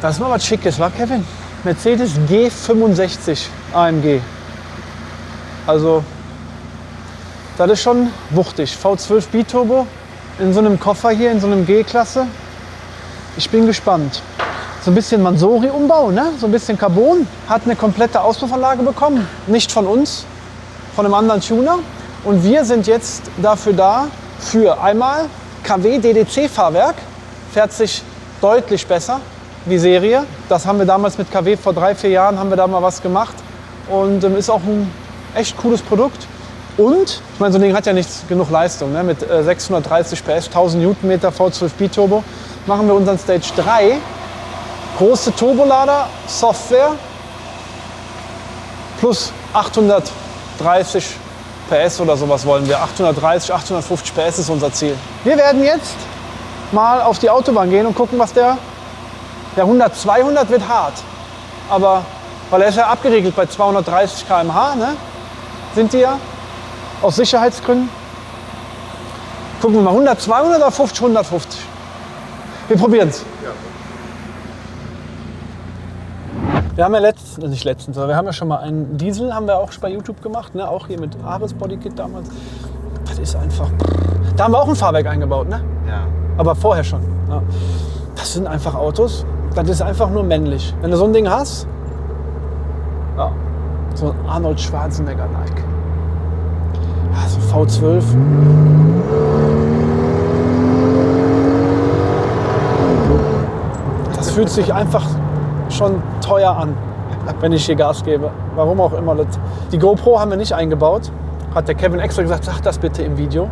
Das ist mal was Schickes, wa Kevin? Mercedes G65 AMG. Also, das ist schon wuchtig. V12 Biturbo in so einem Koffer hier, in so einem G-Klasse. Ich bin gespannt. So ein bisschen Mansory-Umbau, ne? So ein bisschen Carbon. Hat eine komplette Auspuffanlage bekommen. Nicht von uns, von einem anderen Tuner. Und wir sind jetzt dafür da, für einmal KW DDC-Fahrwerk. Fährt sich deutlich besser wie Serie. Das haben wir damals mit KW vor 3-4 Jahren haben wir da mal was gemacht. Und ist auch ein echt cooles Produkt. Und, ich meine, so ein Ding hat ja nicht genug Leistung, ne? Mit 630 PS, 1000 Newtonmeter V12 Biturbo machen wir unseren Stage 3. Große Turbolader, Software plus 830 PS oder sowas wollen wir. 830, 850 PS ist unser Ziel. Wir werden jetzt mal auf die Autobahn gehen und gucken, was der 100, 200 wird hart. Aber, weil er ist ja abgeriegelt bei 230 km/h, ne? Sind die ja, aus Sicherheitsgründen. Gucken wir mal, 100, 200 oder 50, 150. Wir probieren es. Ja. Wir haben ja letztens, aber wir haben ja schon mal einen Diesel, haben wir auch bei YouTube gemacht, ne? Auch hier mit Ares Bodykit damals. Das ist einfach, da haben wir auch ein Fahrwerk eingebaut, ne? Ja. Aber vorher schon. Ja. Das sind einfach Autos, das ist einfach nur männlich. Wenn du so ein Ding hast, ja, so ein Arnold Schwarzenegger-like. Ja, so V12. Das fühlt sich einfach schon teuer an, wenn ich hier Gas gebe. Warum auch immer. Die GoPro haben wir nicht eingebaut. Hat der Kevin extra gesagt, sag das bitte im Video.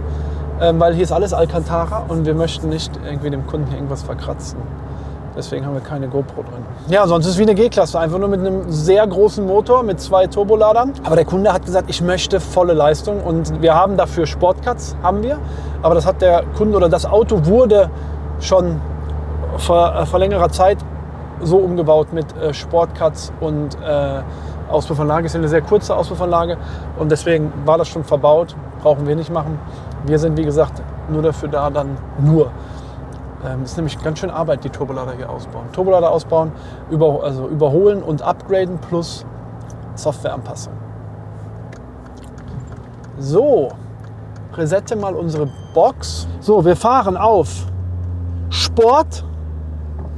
Weil hier ist alles Alcantara und wir möchten nicht irgendwie dem Kunden hier irgendwas verkratzen. Deswegen haben wir keine GoPro drin. Ja, sonst ist es wie eine G-Klasse, einfach nur mit einem sehr großen Motor mit 2 Turboladern. Aber der Kunde hat gesagt, ich möchte volle Leistung und wir haben dafür Sportcuts, haben wir. Aber das hat der Kunde oder das Auto wurde schon vor längerer Zeit so umgebaut mit Sportcuts und Auspuffanlage. Ist eine sehr kurze Auspuffanlage und deswegen war das schon verbaut. Brauchen wir nicht machen. Wir sind, wie gesagt, nur dafür da, dann nur. Das ist nämlich ganz schön Arbeit, die Turbolader hier ausbauen. Turbolader ausbauen, also überholen und upgraden plus Softwareanpassung. So, resette mal unsere Box. So, wir fahren auf Sport.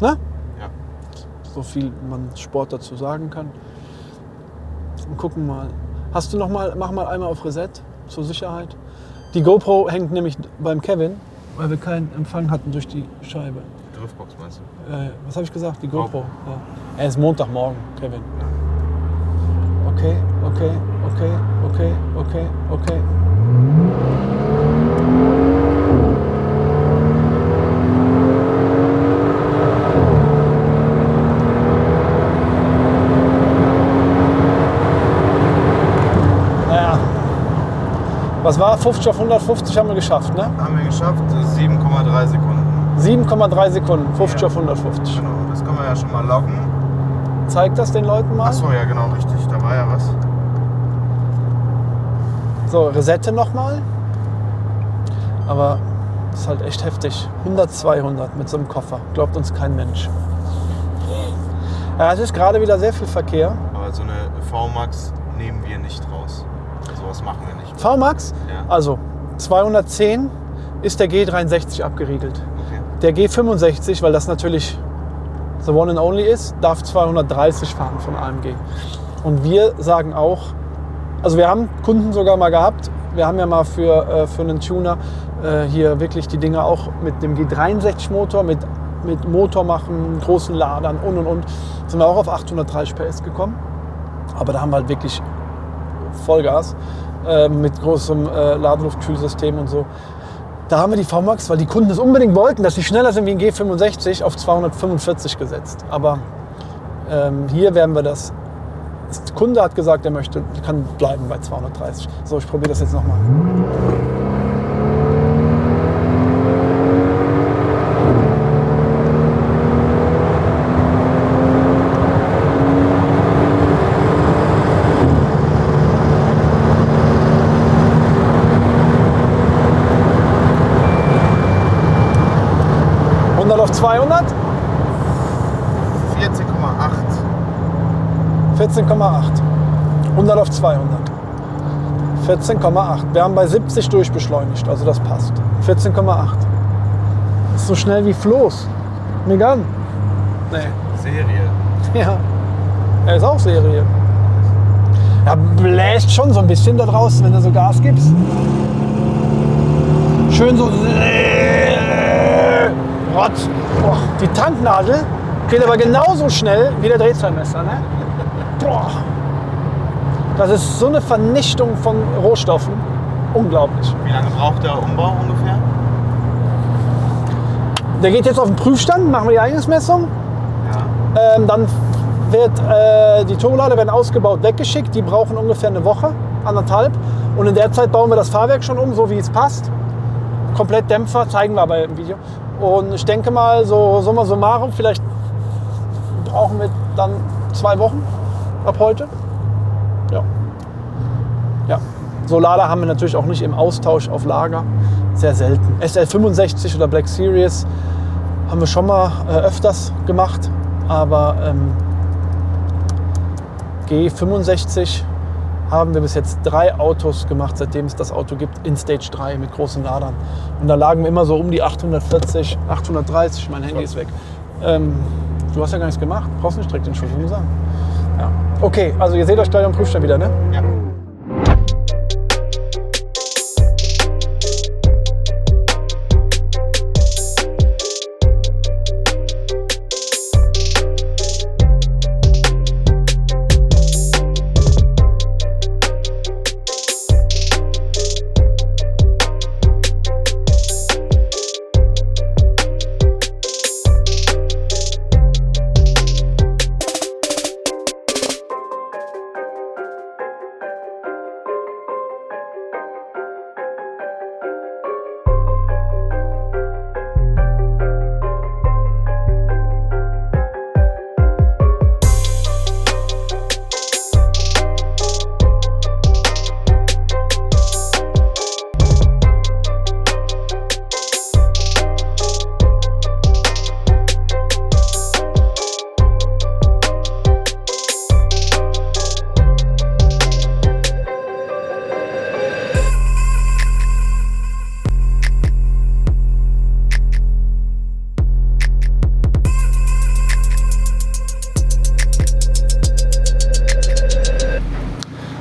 Ne? Ja. So viel man Sport dazu sagen kann. Und gucken mal. Hast du noch mal, mach mal einmal auf Reset zur Sicherheit. Die GoPro hängt nämlich beim Kevin, weil wir keinen Empfang hatten durch die Scheibe. Die Driftbox meinst du? Was habe ich gesagt? Die GoPro. Ja. Er ist Montagmorgen, Kevin. Okay. Naja. Was war? 50 auf 150 haben wir geschafft, ne? Haben wir geschafft, 7,3 Sekunden. 7,3 Sekunden, 50 Ja. auf 150. Genau, das können wir ja schon mal loggen. Zeig das den Leuten mal. Achso, ja genau, richtig, da war ja was. So, Resette nochmal. Aber das ist halt echt heftig. 100, 200 mit so einem Koffer. Glaubt uns kein Mensch. Ja, es ist gerade wieder sehr viel Verkehr. Aber so eine V-Max nehmen wir nicht raus. Sowas machen wir nicht. V-Max, Ja. also 210 ist der G63 abgeriegelt. Okay. Der G65, weil das natürlich the one and only ist, darf 230 fahren von AMG. Und wir sagen auch, also wir haben Kunden sogar mal gehabt, wir haben ja mal für einen Tuner hier wirklich die Dinger auch mit dem G63 Motor, mit Motor machen, großen Ladern und, sind wir auch auf 830 PS gekommen. Aber da haben wir halt wirklich Vollgas mit großem Ladeluftkühlsystem und so. Da haben wir die V-Max, weil die Kunden es unbedingt wollten, dass sie schneller sind wie ein G65, auf 245 gesetzt. Aber hier werden wir das. Der Kunde hat gesagt, er kann bleiben bei 230. So, ich probiere das jetzt nochmal. Vier 14,8. 100 auf 200. 14,8. Wir haben bei 70 durchbeschleunigt, also das passt. 14,8. Ist so schnell wie Floß. Megane. Nee. Serie. Ja. Er ist auch Serie. Er bläst schon so ein bisschen da draußen, wenn du so Gas gibst. Schön so. Rotz. Boah, die Tanknadel geht aber genauso schnell wie der Drehzahlmesser. Ne? Boah. Das ist so eine Vernichtung von Rohstoffen. Unglaublich. Wie lange braucht der Umbau ungefähr? Der geht jetzt auf den Prüfstand, machen wir die Eingangsmessung. Ja. Dann wird die Turbolader werden ausgebaut, weggeschickt. Die brauchen ungefähr eine Woche, 1,5. Und in der Zeit bauen wir das Fahrwerk schon um, so wie es passt. Komplett Dämpfer, zeigen wir aber im Video. Und ich denke mal, so summa summarum, vielleicht brauchen wir dann 2 Wochen ab heute. Ja. Ja. So Lader haben wir natürlich auch nicht im Austausch auf Lager. Sehr selten. SL65 oder Black Series haben wir schon mal öfters gemacht. Aber G65 haben wir bis jetzt 3 Autos gemacht, seitdem es das Auto gibt, in Stage 3 mit großen Ladern. Und da lagen wir immer so um die 840, 830, mein Handy ist weg. Du hast ja gar nichts gemacht, brauchst nicht direkt Entschuldigung sagen. Ja. Okay, also ihr seht euch gleich am Prüfstand wieder, ne? Ja.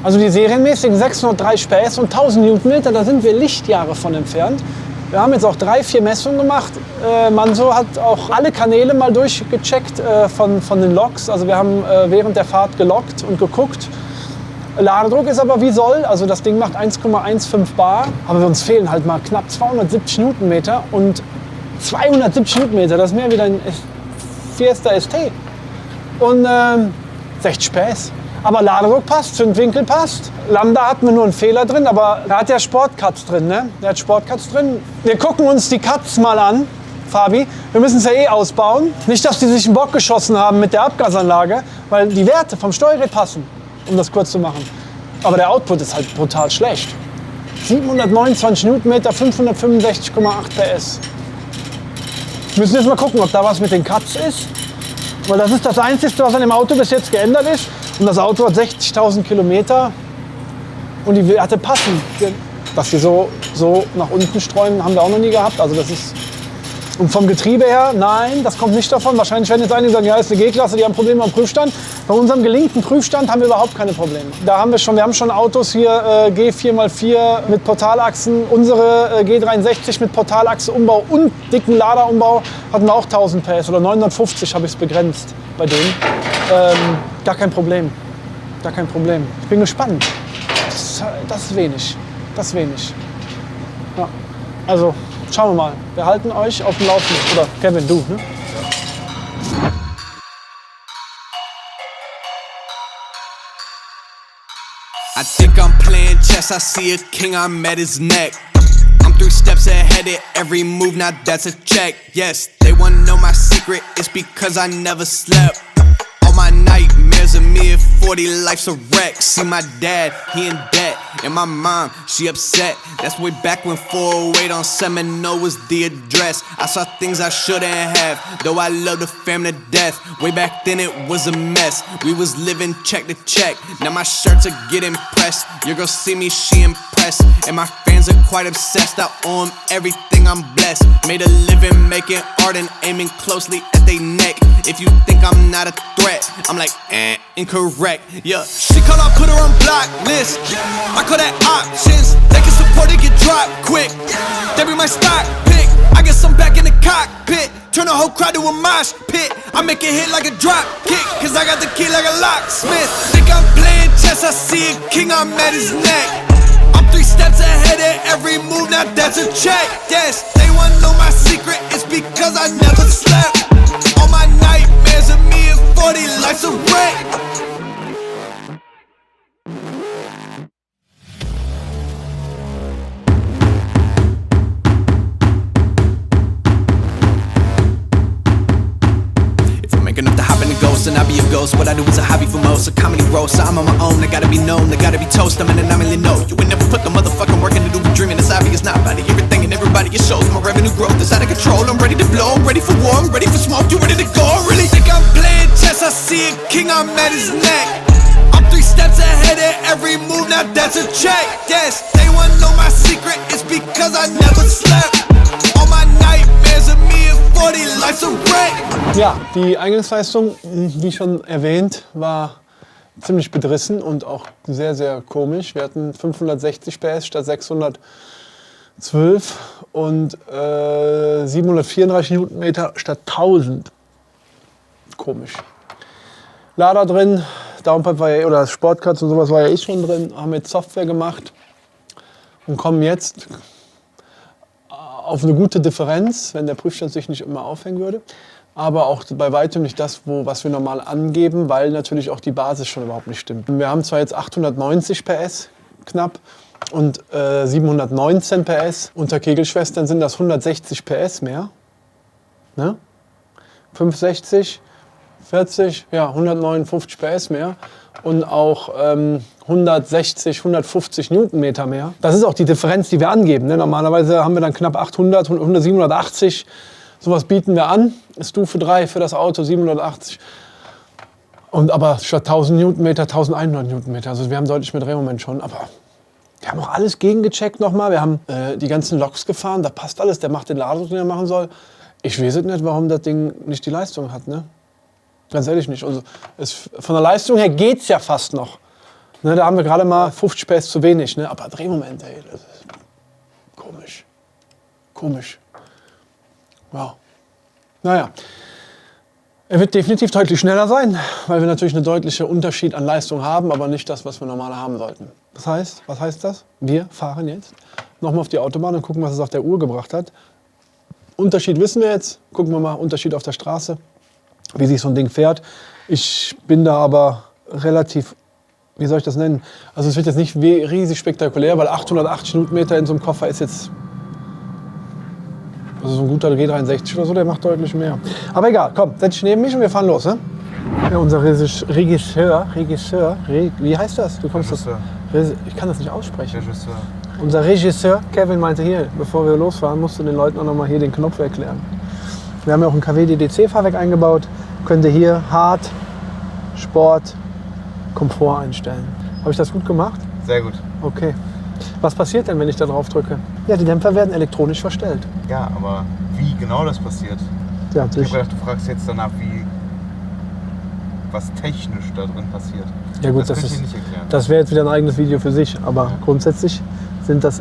Also die serienmäßigen 603 PS und 1000 Newtonmeter, da sind wir Lichtjahre von entfernt. Wir haben jetzt auch 3, 4 Messungen gemacht. Manso hat auch alle Kanäle mal durchgecheckt von den Loks. Also wir haben während der Fahrt gelockt und geguckt. Ladedruck ist aber wie soll, also das Ding macht 1,15 Bar. Aber uns fehlen halt mal knapp 270 Newtonmeter und 270 Newtonmeter, das ist mehr wie ein Fiesta ST. Und 60 PS. Aber Ladedruck passt, Zündwinkel passt. Lambda hatten wir nur einen Fehler drin, aber er hat ja Sportcuts drin, ne? Der hat Sportcuts drin. Wir gucken uns die Cuts mal an, Fabi. Wir müssen es ja eh ausbauen. Nicht, dass die sich einen Bock geschossen haben mit der Abgasanlage, weil die Werte vom Steuergerät passen, um das kurz zu machen. Aber der Output ist halt brutal schlecht. 729 Newtonmeter, 565,8 PS. Wir müssen jetzt mal gucken, ob da was mit den Cuts ist. Weil das ist das Einzige, was an dem Auto bis jetzt geändert ist. Und das Auto hat 60.000 Kilometer und die Werte passen. Dass die so nach unten streuen, haben wir auch noch nie gehabt. Also das ist, und vom Getriebe her, nein, das kommt nicht davon. Wahrscheinlich werden jetzt einige sagen, ja, ist eine G-Klasse, die haben Probleme am Prüfstand. Bei unserem gelinkten Prüfstand haben wir überhaupt keine Probleme. Da haben wir haben schon Autos hier G4x4 mit Portalachsen. Unsere G63 mit Portalachse-Umbau und dicken Laderumbau hatten wir auch 1000 PS oder 950 habe ich es begrenzt bei denen. Gar kein Problem. Gar kein Problem. Ich bin gespannt. Das ist wenig. Das ist wenig. Ja. Also, schauen wir mal. Wir halten euch auf dem Laufenden. Oder Kevin, du, ne? I think I'm playing chess, I see a king, I'm at his neck. I'm 3 steps ahead of every move, now that's a check. Yes, they wanna know my secret, it's because I never slept. All my nightmares of me at 40, life's a wreck. See my dad, he in debt. And my mom, she upset. That's way back when 408 on Seminole was the address. I saw things I shouldn't have, though I love the fam to death. Way back then it was a mess. We was living check to check. Now my shirts are getting pressed. Your girl see me, she impressed. And my fans are quite obsessed. I owe 'em everything, I'm blessed. Made a living making art and aiming closely at they neck. If you think I'm not a threat, I'm like, incorrect. Yeah, she call, I put her on block list. I call that options. They can support it, get dropped quick. They be my stock pick. I get some back in the cockpit. Turn the whole crowd to a mosh pit. I make it hit like a drop kick, cause I got the key like a locksmith. Think I'm playing chess, I see a king, I'm at his neck. I'm 3 steps ahead of every move, now that's a check. Yes, they wanna know my secret, it's because I never slept. All my nightmares of me at 40, life's a wreck. Enough to hop in the ghost and I be a ghost. What I do is a hobby for most, a comedy roast. So I'm on my own, I gotta be known, I gotta be toast. I'm in an I know. You would never put the motherfucking work into do dreaming. It's obvious, not about everything and everybody it shows. My revenue growth is out of control. I'm ready to blow, I'm ready for war, I'm ready for smoke. You ready to go? I really think I'm playing chess. I see a king, I'm at his neck. I'm 3 steps ahead of every move, now that's a check. Yes, they wanna know my secret, it's because I never slept. All my nightmares of me at 40, life's a wreck. Ja, die Eingangsleistung, wie schon erwähnt, war ziemlich bedrissen und auch sehr, sehr komisch. Wir hatten 560 PS statt 612 und 734 Newtonmeter statt 1000. Komisch. Lader drin, Downpipe war ja, oder Sportcuts und sowas war ja eh schon drin. Haben jetzt Software gemacht und kommen jetzt auf eine gute Differenz, wenn der Prüfstand sich nicht immer aufhängen würde. Aber auch bei weitem nicht das, was wir normal angeben, weil natürlich auch die Basis schon überhaupt nicht stimmt. Wir haben zwar jetzt 890 PS knapp und 719 PS. Unter Kegelschwestern sind das 160 PS mehr. Ne? 560, 40, ja 159 PS mehr. Und auch 160, 150 Newtonmeter mehr. Das ist auch die Differenz, die wir angeben. Ne? Normalerweise haben wir dann knapp 800, 780. Sowas bieten wir an. Stufe 3 für das Auto, 780. Aber statt 1000 Newtonmeter, 1100 Newtonmeter. Also wir haben deutlich mehr Drehmoment schon. Aber wir haben auch alles gegengecheckt nochmal. Wir haben die ganzen Loks gefahren. Da passt alles. Der macht den Ladedruck, den er machen soll. Ich weiß nicht, warum das Ding nicht die Leistung hat. Ne? Ganz ehrlich nicht. Also von der Leistung her geht es ja fast noch. Ne, da haben wir gerade mal 50 PS zu wenig. Ne? Aber Drehmoment, ey, das ist komisch. Komisch. Wow. Naja. Er wird definitiv deutlich schneller sein, weil wir natürlich einen deutlichen Unterschied an Leistung haben, aber nicht das, was wir normal haben sollten. Das heißt, was heißt das? Wir fahren jetzt nochmal auf die Autobahn und gucken, was es auf der Uhr gebracht hat. Unterschied wissen wir jetzt. Gucken wir mal, Unterschied auf der Straße, wie sich so ein Ding fährt. Ich bin da aber relativ, wie soll ich das nennen? Also es wird jetzt nicht riesig spektakulär, weil 880 Newtonmeter in so einem Koffer ist jetzt, also so ein guter G63 oder so, der macht deutlich mehr. Aber egal, komm, setz dich neben mich und wir fahren los. Ne? Ja, unser Regisseur, wie heißt das? Du kommst Regisseur. Ich kann das nicht aussprechen. Regisseur. Unser Regisseur, Kevin, meinte hier, bevor wir losfahren, musst du den Leuten auch noch mal hier den Knopf erklären. Wir haben ja auch ein KW-DDC-Fahrwerk eingebaut. Könnt ihr hier Hard, Sport, Komfort einstellen. Habe ich das gut gemacht? Sehr gut. Okay. Was passiert denn, wenn ich da drauf drücke? Ja, die Dämpfer werden elektronisch verstellt. Ja, aber wie genau das passiert? Ja, Ich habe gedacht, du fragst jetzt danach, was technisch da drin passiert. Ja gut, das kann ich dir nicht erklären. Das wäre jetzt wieder ein eigenes Video für sich. Aber grundsätzlich sind das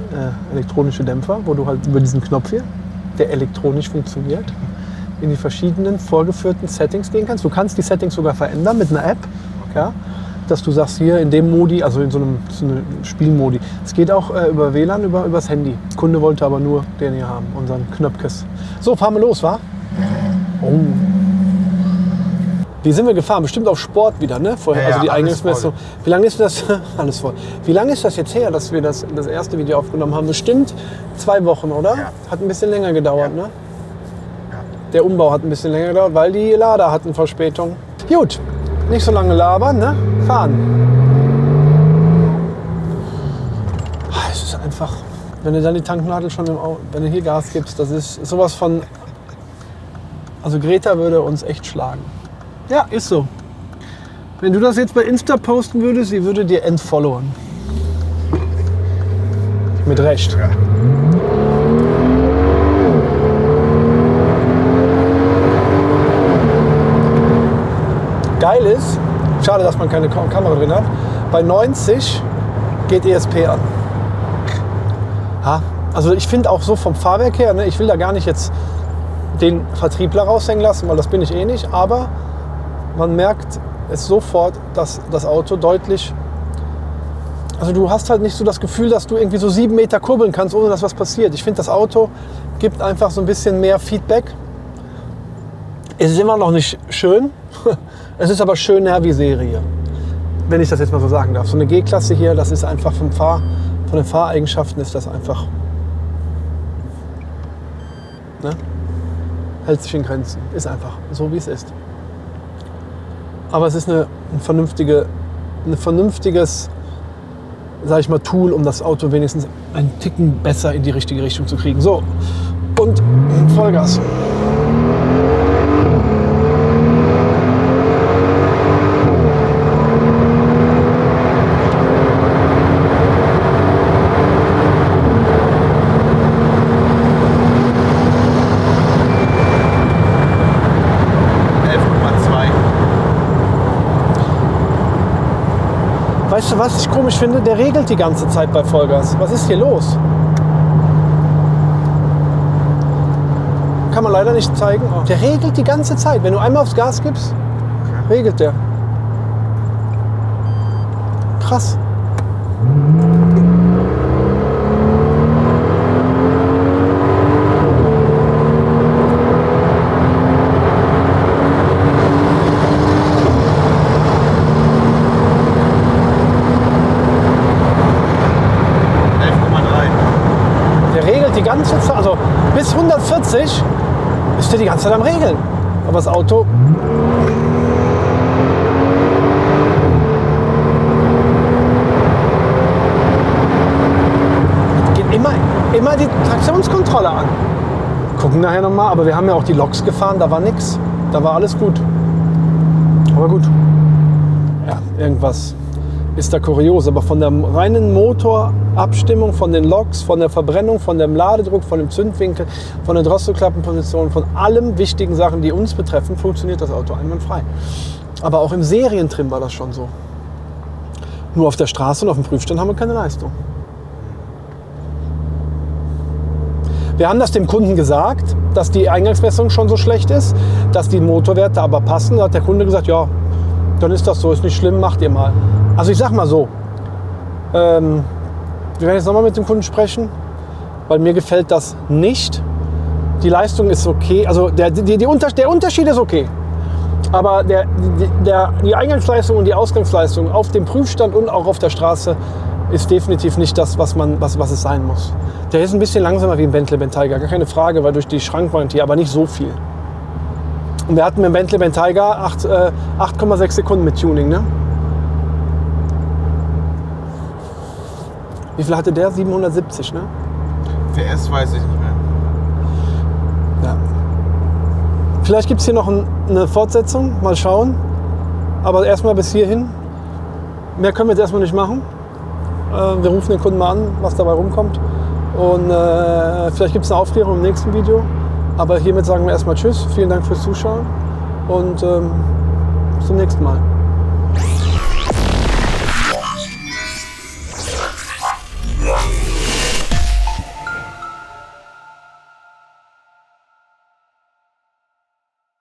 elektronische Dämpfer, wo du halt über diesen Knopf hier, der elektronisch funktioniert, in die verschiedenen vorgeführten Settings gehen kannst. Du kannst die Settings sogar verändern mit einer App. Ja? Dass du sagst, hier in dem Modi, also in so einem Spielmodi. Es geht auch über WLAN, übers Handy. Der Kunde wollte aber nur den hier haben, unseren Knöpkes. So, fahren wir los, wa? Oh. Wie sind wir gefahren? Bestimmt auf Sport wieder, ne? Vorher, Ja, also die Eingangsmessung. voll. Wie lange ist das? Alles voll. Wie lange ist das jetzt her, dass wir das erste Video aufgenommen haben? Bestimmt 2 Wochen, oder? Ja. Hat ein bisschen länger gedauert, Ja. ne? Der Umbau hat ein bisschen länger gedauert, weil die Lader hatten Verspätung. Gut, nicht so lange labern, ne? Fahren. einfach, wenn du dann die Tanknadel schon wenn du hier Gas gibst, das ist sowas von, also Greta würde uns echt schlagen. Ja, ist so. Wenn du das jetzt bei Insta posten würdest, sie würde dir entfollowen. Mit Recht. Ja. Geil ist, schade, dass man keine Kamera drin hat, bei 90 geht ESP an. Ha, also ich finde auch so vom Fahrwerk her, ne, ich will da gar nicht jetzt den Vertriebler raushängen lassen, weil das bin ich eh nicht, aber man merkt es sofort, dass das Auto deutlich, also du hast halt nicht so das Gefühl, dass du irgendwie so 7 Meter kurbeln kannst, ohne dass was passiert. Ich finde, das Auto gibt einfach so ein bisschen mehr Feedback. Es ist immer noch nicht schön, es ist aber schöner wie Serie, wenn ich das jetzt mal so sagen darf. So eine G-Klasse hier, das ist einfach von den Fahreigenschaften ist das einfach, ne? Hält sich in Grenzen, ist einfach so wie es ist. Aber es ist ein vernünftiges, sag ich mal, Tool, um das Auto wenigstens einen Ticken besser in die richtige Richtung zu kriegen. So, und Vollgas. Weißt du, was ich komisch finde? Der regelt die ganze Zeit bei Vollgas. Was ist hier los? Kann man leider nicht zeigen. Oh. Der regelt die ganze Zeit. Wenn du einmal aufs Gas gibst, regelt der. Krass. Die ganze Zeit, also bis 140 ist der die ganze Zeit am Regeln. Aber das Auto geht immer die Traktionskontrolle an. Gucken nachher nochmal, aber wir haben ja auch die Loks gefahren, da war nichts. Da war alles gut. Aber gut. Ja, irgendwas ist da kurios, aber von der reinen Motorabstimmung, von den Loks, von der Verbrennung, von dem Ladedruck, von dem Zündwinkel, von der Drosselklappenposition, von allen wichtigen Sachen, die uns betreffen, funktioniert das Auto einwandfrei. Aber auch im Serientrim war das schon so. Nur auf der Straße und auf dem Prüfstand haben wir keine Leistung. Wir haben das dem Kunden gesagt, dass die Eingangsmessung schon so schlecht ist, dass die Motorwerte aber passen. Da hat der Kunde gesagt, ja, dann ist das so, ist nicht schlimm, macht ihr mal. Also ich sag mal so, wir werden jetzt nochmal mit dem Kunden sprechen, weil mir gefällt das nicht. Die Leistung ist okay, also der Unterschied ist okay. Aber die Eingangsleistung und die Ausgangsleistung auf dem Prüfstand und auch auf der Straße ist definitiv nicht das, was es sein muss. Der ist ein bisschen langsamer wie ein Bentley Bentayga, gar keine Frage, weil durch die Schrankwand hier, aber nicht so viel. Und wir hatten mit dem Bentley Bentayga 8,6 Sekunden mit Tuning, ne? Wie viel hatte der? 770, ne? PS weiß ich nicht mehr. Ja. Vielleicht gibt es hier noch eine Fortsetzung, mal schauen. Aber erstmal bis hierhin. Mehr können wir jetzt erstmal nicht machen. Wir rufen den Kunden mal an, was dabei rumkommt. Und vielleicht gibt es eine Aufklärung im nächsten Video. Aber hiermit sagen wir erstmal Tschüss. Vielen Dank fürs Zuschauen und bis zum nächsten Mal.